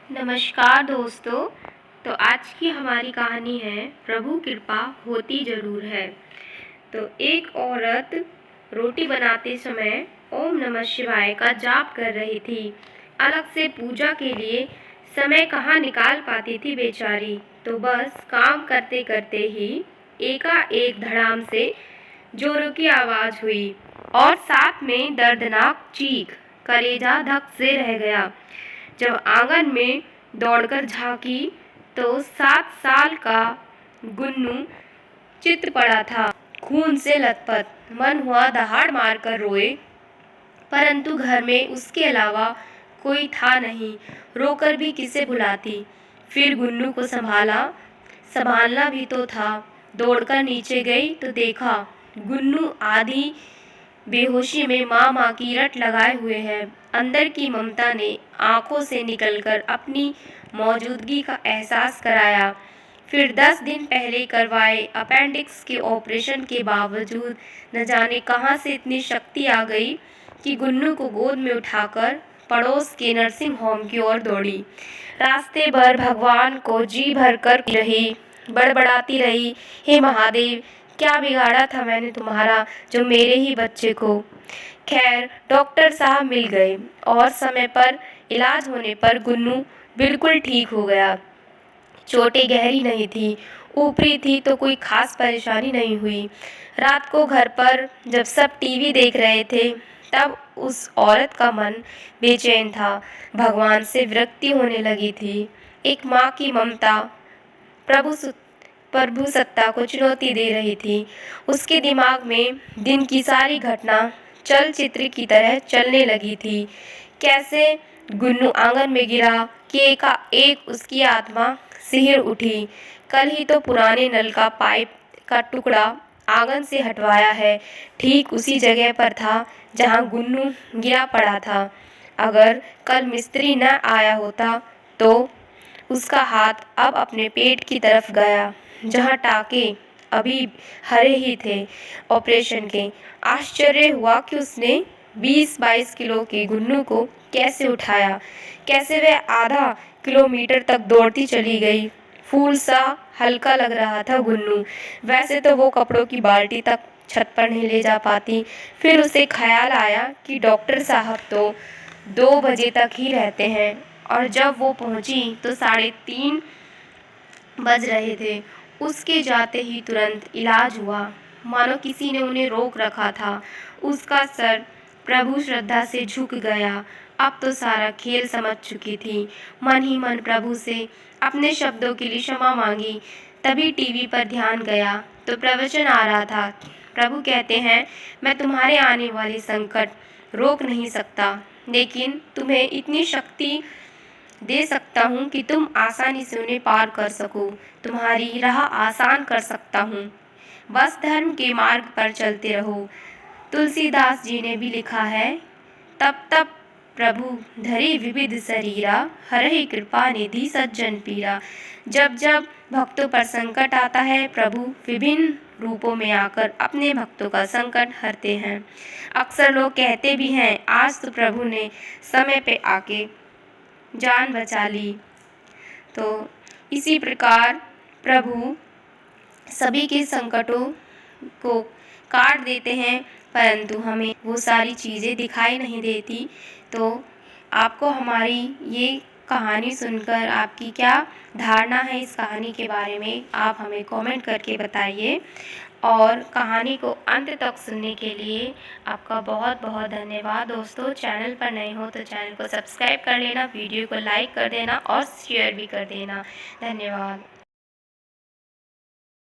नमस्कार दोस्तों। तो आज की हमारी कहानी है प्रभु कृपा होती ज़रूर है। तो एक औरत रोटी बनाते समय ओम नमः शिवाय का जाप कर रही थी। अलग से पूजा के लिए समय कहाँ निकाल पाती थी बेचारी। तो बस काम करते करते ही एकाएक धड़ाम से जोरों की आवाज़ हुई और साथ में दर्दनाक चीख। कलेजा धक से रह गया। जब आंगन में दौड़कर झांकी तो 7 साल का गुन्नू चित पड़ा था, खून से लथपथ। मन हुआ दहाड़ मारकर रोए, परंतु घर में उसके अलावा कोई था नहीं। रोकर भी किसे बुलाती। फिर गुन्नू को संभालना भी तो था। दौड़कर नीचे गई तो देखा गुन्नू आधी बेहोशी में माँ की रट लगाए हुए है। अंदर की ममता ने आंखों से निकलकर अपनी मौजूदगी का एहसास कराया। फिर 10 दिन पहले करवाए अपेंडिक्स के ऑपरेशन के बावजूद न जाने कहां से इतनी शक्ति आ गई कि गुन्नू को गोद में उठाकर पड़ोस के नर्सिंग होम की ओर दौड़ी। रास्ते भर भगवान को जी भरकर रही, बड़बड़ाती रही, हे महादेव, क्या बिगाड़ा था मैंने तुम्हारा जो मेरे ही बच्चे को। खैर डॉक्टर साहब मिल गए और समय पर इलाज होने पर गुन्नू बिल्कुल ठीक हो गया। चोटें गहरी नहीं थी, ऊपरी थी तो कोई खास परेशानी नहीं हुई। रात को घर पर जब सब टीवी देख रहे थे तब उस औरत का मन बेचैन था। भगवान से विरक्ति होने लगी थी। एक माँ की ममता प्रभु सत्ता को चुनौती दे रही थी। उसके दिमाग में दिन की सारी घटना चलचित्र की तरह चलने लगी थी। कैसे गुन्नू आंगन में गिरा कि एकाएक उसकी आत्मा सिहर उठी। कल ही तो पुराने नल का पाइप का टुकड़ा आंगन से हटवाया है, ठीक उसी जगह पर था जहां गुन्नू गिरा पड़ा था। अगर कल मिस्त्री न आया होता तो उसका हाथ अब अपने पेट की तरफ गया, जहां टाके अभी हरे ही थे ऑपरेशन के। आश्चर्य हुआ कि उसने 20-22 किलो के गुन्नू को कैसे उठाया, कैसे वह आधा किलोमीटर तक दौड़ती चली गई। फूल सा हल्का लग रहा था गुन्नू। वैसे तो वो कपड़ों की बाल्टी तक छत पर नहीं ले जा पाती। फिर उसे ख्याल आया कि डॉक्टर साहब तो 2 बजे तक ही रहते हैं और जब वो पहुंची तो 3:30 बज रहे थे। उसके जाते ही तुरंत इलाज हुआ, मानो किसी ने उन्हें रोक रखा था। उसका सर प्रभु श्रद्धा से झुक गया। अब तो सारा खेल समझ चुकी थी। मन ही मन प्रभु से अपने शब्दों के लिए क्षमा मांगी। तभी टीवी पर ध्यान गया तो प्रवचन आ रहा था। प्रभु कहते हैं, मैं तुम्हारे आने वाले संकट रोक नहीं सकता, लेकिन तुम्हें इतनी शक्ति दे सकता हूँ कि तुम आसानी से उन्हें पार कर सको। तुम्हारी राह आसान कर सकता हूँ, बस धर्म के मार्ग पर चलते रहो। तुलसीदास जी ने भी लिखा है, तब तब प्रभु धरे विविध शरीरा, हरहि कृपा निधि सज्जन पीरा। जब जब भक्तों पर संकट आता है, प्रभु विभिन्न रूपों में आकर अपने भक्तों का संकट हरते हैं। अक्सर लोग कहते भी हैं, आज तो प्रभु ने समय पे आके जान बचा ली। तो इसी प्रकार प्रभु सभी के संकटों को काट देते हैं, परंतु हमें वो सारी चीज़ें दिखाई नहीं देती। तो आपको हमारी ये कहानी सुनकर आपकी क्या धारणा है इस कहानी के बारे में, आप हमें कमेंट करके बताइए। और कहानी को अंत तक सुनने के लिए आपका बहुत बहुत धन्यवाद दोस्तों। चैनल पर नए हो तो चैनल को सब्सक्राइब कर लेना, वीडियो को लाइक कर देना और शेयर भी कर देना। धन्यवाद।